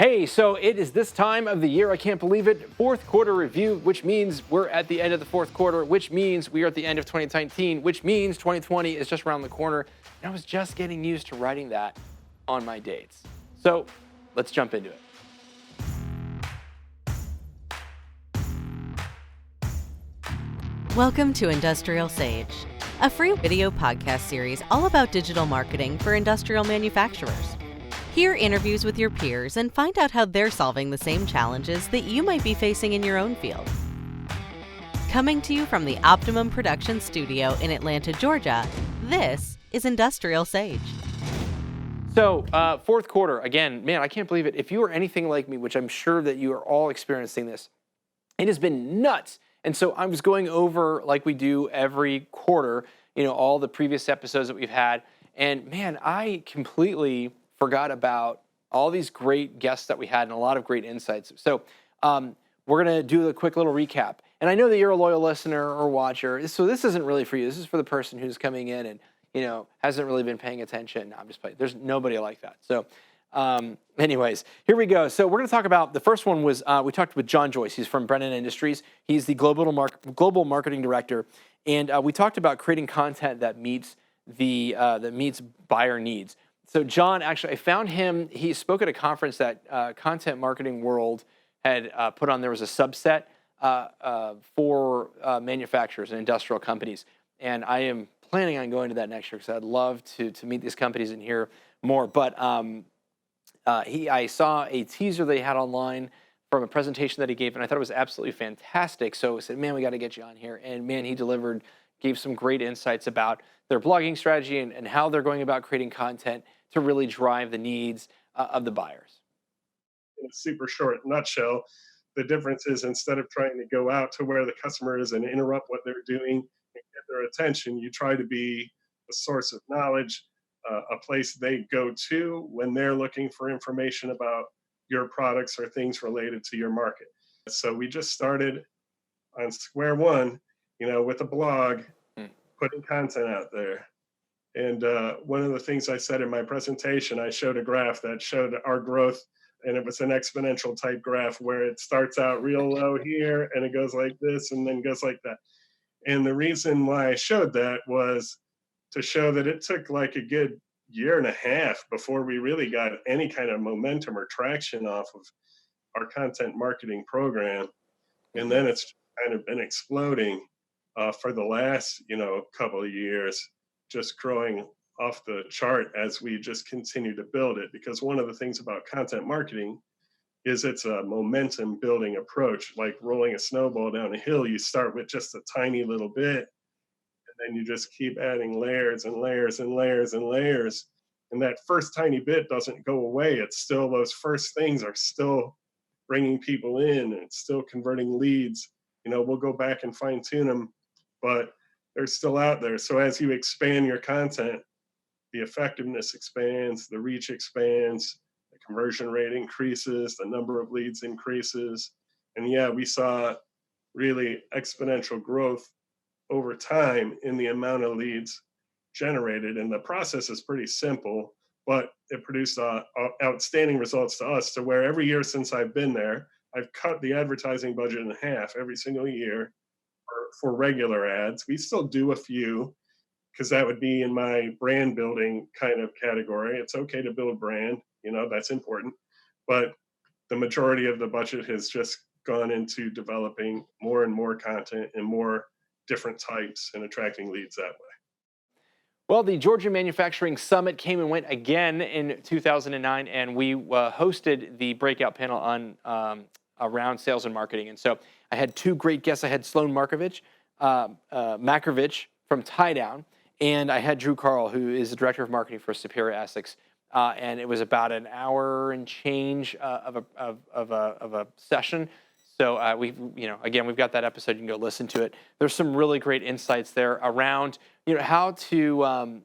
Hey, so it is this time of the year. I can't believe it. Fourth quarter review, which means we're at the end of the fourth quarter, which means we are at the end of 2019, which means 2020 is just around the corner. And I was just getting used to writing that on my dates. So let's jump into it. Welcome to Industrial Sage, a free video podcast series all about digital marketing for industrial manufacturers. Hear interviews with your peers and find out how they're solving the same challenges that you might be facing in your own field. Coming to you from the Optimum Production Studio in Atlanta, Georgia, this is Industrial Sage. So fourth quarter, again, man, I can't believe it. If you are anything like me, which I'm sure that you are all experiencing this, it has been nuts. And so I was going over, like we do every quarter, all the previous episodes that we've had. And man, I completely forgot about all these great guests that we had and a lot of great insights. So we're going to do a quick little recap. And I know that you're a loyal listener or watcher, so this isn't really for you. This is for the person who's coming in and, hasn't really been paying attention. No, I'm just playing. There's nobody like that. So anyways, here we go. So we're going to talk about, the first one was, we talked with John Joyce. He's from Brennan Industries. He's the global marketing director. And we talked about creating content that meets buyer needs. So John, actually, I found him, he spoke at a conference that Content Marketing World had put on. There was a subset for manufacturers and industrial companies. And I am planning on going to that next year because I'd love to meet these companies and hear more. But I saw a teaser they had online from a presentation that he gave, and I thought it was absolutely fantastic. So I said, man, we got to get you on here. And man, he delivered, gave some great insights about their blogging strategy and how they're going about creating content to really drive the needs of the buyers. In a super short nutshell, the difference is instead of trying to go out to where the customer is and interrupt what they're doing and get their attention, you try to be a source of knowledge, a place they go to when they're looking for information about your products or things related to your market. So we just started on square one, with a blog, putting content out there. And one of the things I said in my presentation, I showed a graph that showed our growth, and it was an exponential type graph where it starts out real low here and it goes like this and then goes like that. And the reason why I showed that was to show that it took like a good year and a half before we really got any kind of momentum or traction off of our content marketing program. And then it's kind of been exploding for the last, couple of years, just growing off the chart as we just continue to build it. Because one of the things about content marketing is it's a momentum building approach, like rolling a snowball down a hill. You start with just a tiny little bit, and then you just keep adding layers and layers and layers and layers. And that first tiny bit doesn't go away. It's still, those first things are still bringing people in, and it's still converting leads. We'll go back and fine tune them, but they're still out there. So as you expand your content, the effectiveness expands, the reach expands, the conversion rate increases, the number of leads increases. And yeah, we saw really exponential growth over time in the amount of leads generated. And the process is pretty simple, but it produced outstanding results to us, to where every year since I've been there, I've cut the advertising budget in half every single year for regular ads. We still do a few, because that would be in my brand building kind of category. It's okay to build brand, that's important. But the majority of the budget has just gone into developing more and more content and more different types and attracting leads that way. Well, the Georgia Manufacturing Summit came and went again in 2009, and we hosted the breakout panel on around sales and marketing. And so I had two great guests. I had Sloan Markovich from Tie Down, and I had Drew Carl, who is the director of marketing for Superior Essex. And it was about an hour and change of a session. So we've got that episode. You can go listen to it. There's some really great insights there around, how to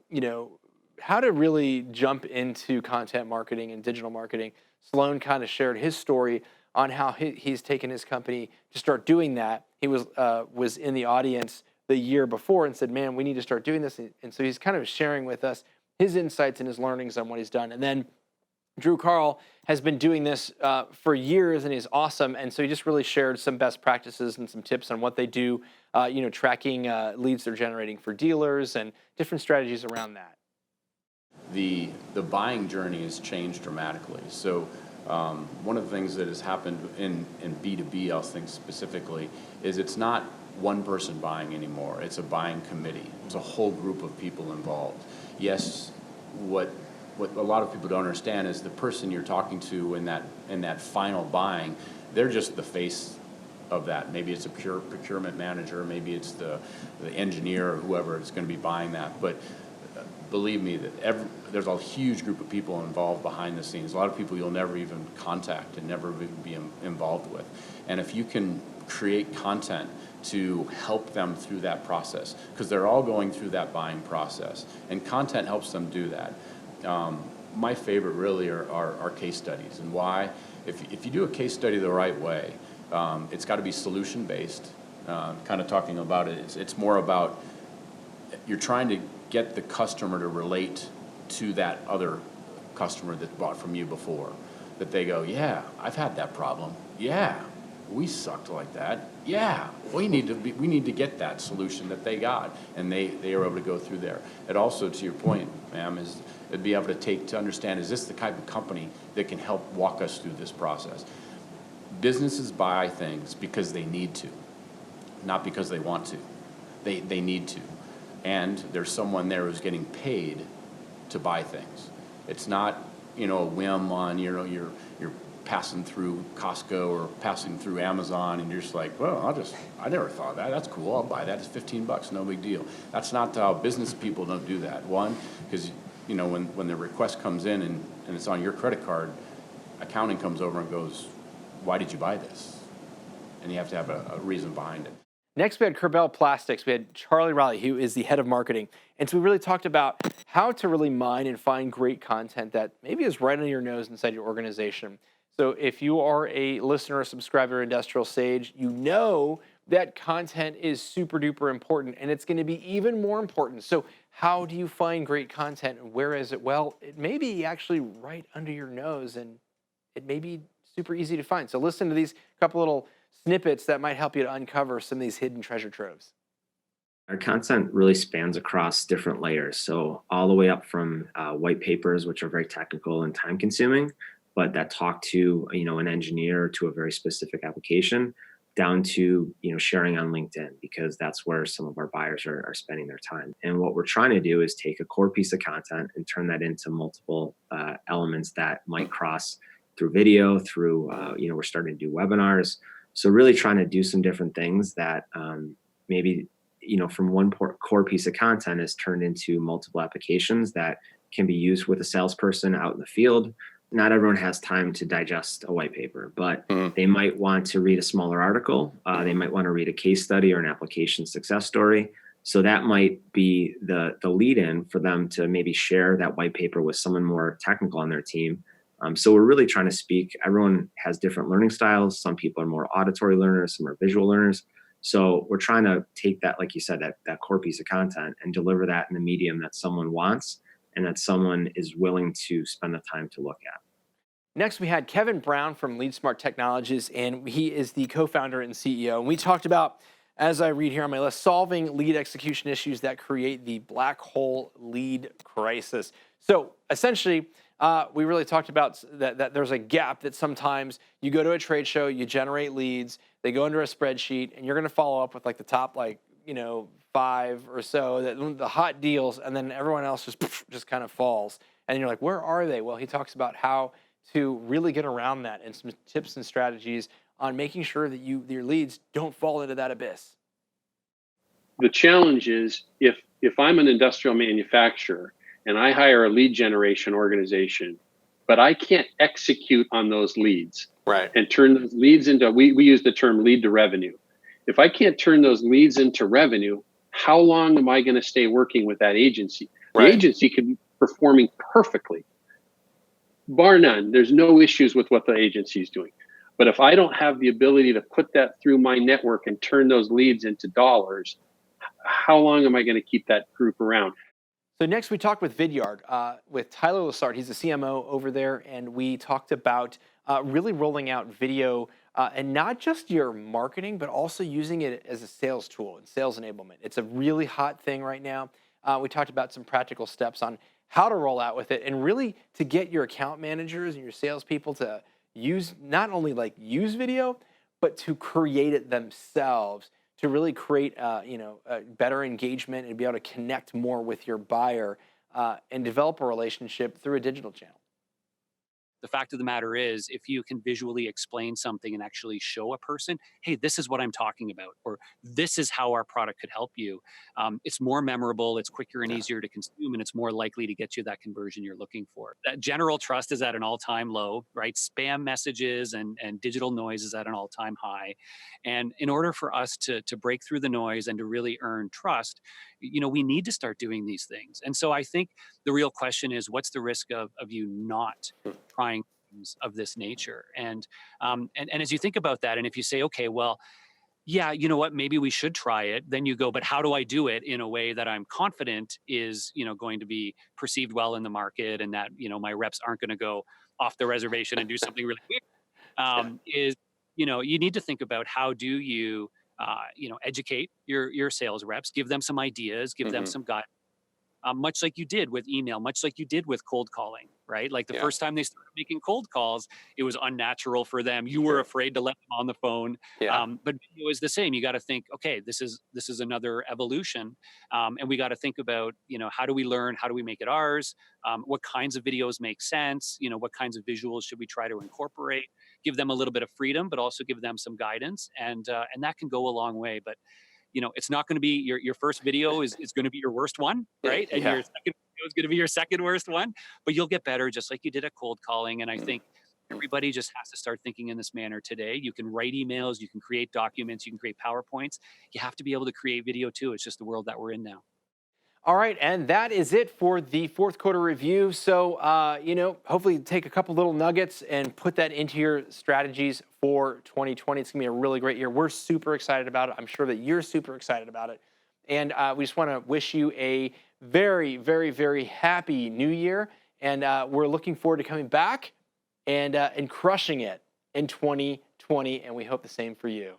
really jump into content marketing and digital marketing. Sloan kind of shared his story on how he's taken his company to start doing that. He was in the audience the year before and said, man, we need to start doing this. And so he's kind of sharing with us his insights and his learnings on what he's done. And then Drew Carl has been doing this for years, and he's awesome. And so he just really shared some best practices and some tips on what they do, tracking leads they're generating for dealers and different strategies around that. The buying journey has changed dramatically. So one of the things that has happened in B2B, I'll think specifically, is it's not one person buying anymore. It's a buying committee. It's a whole group of people involved. Yes, what a lot of people don't understand is the person you're talking to in that final buying, they're just the face of that. Maybe it's a pure procurement manager, maybe it's the engineer or whoever is going to be buying that. But believe me, that there's a huge group of people involved behind the scenes. A lot of people you'll never even contact and never even be involved with. And if you can create content to help them through that process, because they're all going through that buying process, and content helps them do that. My favorite really are case studies. And why? If you do a case study the right way, it's got to be solution based. Kind of talking about it, it's more about you're trying to get the customer to relate to that other customer that bought from you before. That they go, yeah, I've had that problem. Yeah, we sucked like that. Yeah, we need to get that solution that they got, and they are able to go through there. It also, to your point, ma'am, is to be able to understand, is this the type of company that can help walk us through this process? Businesses buy things because they need to, not because they want to. They need to. And there's someone there who's getting paid to buy things. It's not, a whim on, you're passing through Costco or passing through Amazon and you're just like, well, I never thought of that. That's cool. I'll buy that. It's $15, no big deal. That's not how business people don't do that. One, because, when the request comes in and it's on your credit card, accounting comes over and goes, why did you buy this? And you have to have a reason behind it. Next, we had Kerbel Plastics. We had Charlie Riley, who is the head of marketing. And so we really talked about how to really mine and find great content that maybe is right on your nose inside your organization. So if you are a listener or subscriber to Industrial Sage, you know that content is super duper important, and it's going to be even more important. So how do you find great content, and where is it? Well, it may be actually right under your nose, and it may be super easy to find. So listen to these couple little snippets that might help you to uncover some of these hidden treasure troves. Our content really spans across different layers. So all the way up from white papers, which are very technical and time consuming, but that talk to, an engineer to a very specific application, down to, sharing on LinkedIn, because that's where some of our buyers are spending their time. And what we're trying to do is take a core piece of content and turn that into multiple elements that might cross through video, through, we're starting to do webinars. So really trying to do some different things that maybe, from one core piece of content is turned into multiple applications that can be used with a salesperson out in the field. Not everyone has time to digest a white paper, but they might want to read a smaller article. They might want to read a case study or an application success story. So that might be the lead in for them to maybe share that white paper with someone more technical on their team. So we're really trying to speak. Everyone has different learning styles. Some people are more auditory learners, some are visual learners. So we're trying to take that, like you said, that core piece of content and deliver that in the medium that someone wants and that someone is willing to spend the time to look at. Next, we had Kevin Brown from LeadSmart Technologies, and he is the co-founder and CEO. And we talked about, as I read here on my list, solving lead execution issues that create the black hole lead crisis. So essentially, we really talked about that there's a gap that sometimes you go to a trade show, you generate leads, they go into a spreadsheet, and you're going to follow up with like the top 5 or so, that the hot deals, and then everyone else just kind of falls. And you're like, where are they? Well, he talks about how to really get around that and some tips and strategies on making sure that your leads don't fall into that abyss. The challenge is if I'm an industrial manufacturer and I hire a lead generation organization, but I can't execute on those leads, right, and turn those leads into, we use the term lead to revenue. If I can't turn those leads into revenue, how long am I going to stay working with that agency? The agency could be performing perfectly, bar none. There's no issues with what the agency is doing. But if I don't have the ability to put that through my network and turn those leads into dollars, how long am I going to keep that group around? So next we talked with Vidyard, with Tyler Lassard. He's the CMO over there, and we talked about really rolling out video and not just your marketing, but also using it as a sales tool and sales enablement. It's a really hot thing right now. We talked about some practical steps on how to roll out with it, and really to get your account managers and your salespeople to use, not only like use video, but to create it themselves, to really create better engagement and be able to connect more with your buyer and develop a relationship through a digital channel. The fact of the matter is, if you can visually explain something and actually show a person, hey, this is what I'm talking about, or this is how our product could help you, it's more memorable, it's quicker and easier to consume, and it's more likely to get you that conversion you're looking for. That general trust is at an all-time low, right? Spam messages and digital noise is at an all-time high. And in order for us to break through the noise and to really earn trust, we need to start doing these things. And so I think the real question is, what's the risk of you not trying things of this nature? And as you think about that, and if you say, okay, well, yeah, you know what, maybe we should try it, then you go, but how do I do it in a way that I'm confident is, going to be perceived well in the market, and that, my reps aren't going to go off the reservation and do something really weird? You need to think about, how do you educate your sales reps, give them some ideas, give them some guidance, much like you did with email, much like you did with cold calling, right? Like the first time they started making cold calls, it was unnatural for them. You were afraid to let them on the phone. But video is the same. You got to think, okay, this is another evolution. And we got to think about, how do we learn? How do we make it ours? What kinds of videos make sense? What kinds of visuals should we try to incorporate? Give them a little bit of freedom, but also give them some guidance. And that can go a long way. But it's not going to be your first video is going to be your worst one, right? And your second video is going to be your second worst one, but you'll get better, just like you did at cold calling. And I think everybody just has to start thinking in this manner today. You can write emails, you can create documents, you can create PowerPoints. You have to be able to create video too. It's just the world that we're in now. All right, and that is it for the fourth quarter review. So, hopefully take a couple little nuggets and put that into your strategies for 2020. It's going to be a really great year. We're super excited about it. I'm sure that you're super excited about it. And we just want to wish you a very, very, very happy new year. And we're looking forward to coming back and crushing it in 2020. And we hope the same for you.